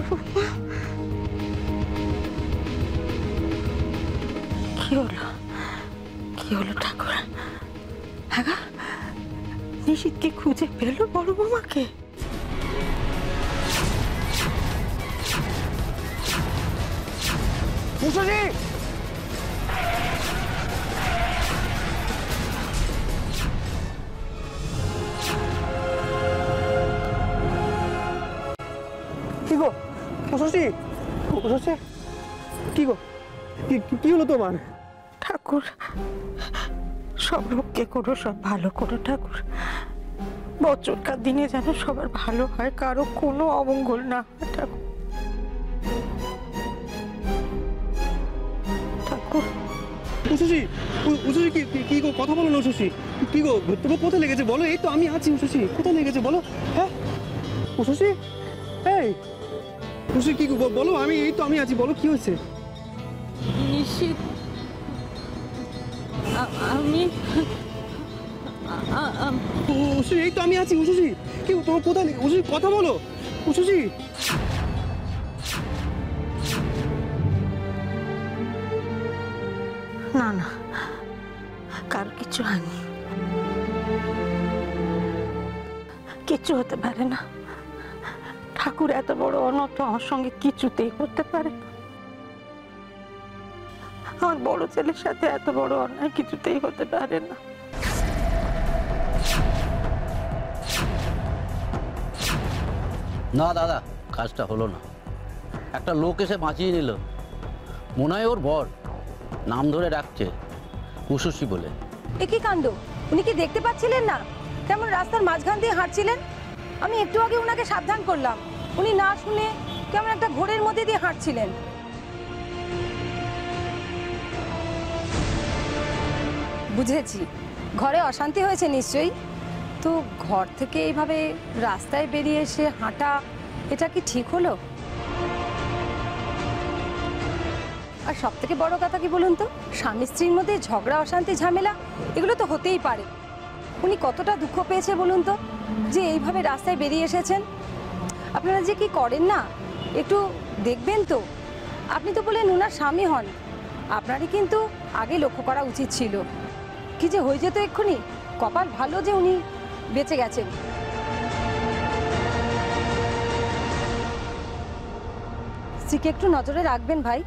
কি হলো, কি হলো ঠাকুর? হ্যাঁ, নিশীথকে খুঁজে পেল বড় বৌমাকে? উষাজি! কি গো উষাজি, উষাজি কি গো, কি হলো তোমার? ঠাকুর, সব রক্ষে করো, সব ভালো করো ঠাকুর। বছরকার দিনে যেন সবার ভালো হয়, কারো কোনো অমঙ্গল না হয় ঠাকুর। ঠাকুর উষাজি, উষাজি কি গো, কথা বলো না উষাজি। কি গো, তোমার কোথায় লেগেছে বলো? এই তো আমি আছি উষাজি, কোথায় লেগেছে বলো? হ্যাঁ উষাজি, এই উষাজি কি গো বলো, এই তো আমি আছি, বলো কি হয়েছে? নিশীথ, আমি উষাজি এই তো আমি আছি উষাজি। কি তোমার কোথায় উষাজি, কথা বলো উষাজি। না না, কার কিছু হয়নি, কিচ্ছু হতে পারে না। ঠাকুর এত বড় অনর্থ আমার সঙ্গে কিছুতেই করতে পারে না। আমার বড় ছেলের সাথে এত বড় অন্যায় কিছুতেই হতে পারে না। না দাদা, কাজটা হলো না। একটা লোক এসে বাঁচিয়ে নিল, মনে হয় ওর বর, নাম ধরে ডাকছে উষসী বলে। এ কি কাণ্ড! উনি কি দেখতে পাচ্ছিলেন না কেমন রাস্তার মাঝখান দিয়ে হাঁটছিলেন? আমি একটু আগে ওনাকে সাবধান করলাম, উনি না শুনে কেমন একটা ঘোরের মধ্যে দিয়ে হাঁটছিলেন। বুঝেছি, ঘরে অশান্তি হয়েছে নিশ্চয়ই। তো ঘর থেকে এইভাবে রাস্তায় বেরিয়ে এসে হাঁটা, এটা কি ঠিক হলো? আর সব থেকে বড় কথা কি বলুন তো, স্বামী স্ত্রীর মধ্যে ঝগড়া, অশান্তি, ঝামেলা এগুলো তো হতেই পারে। উনি কতটা দুঃখ পেয়েছে বলুন তো, যে এইভাবে রাস্তায় বেরিয়ে এসেছেন। আপনারা যে কি করেন না, একটু দেখবেন তো। আপনি তো বললেন ওনার স্বামী হন, আপনারই কিন্তু আগে লক্ষ্য করা উচিত ছিল। কি যে হয়ে যেত এক্ষুনি। কপাল ভালো যে উনি বেঁচে গেছেন। স্ত্রীকে একটু নজরে রাখবেন ভাই।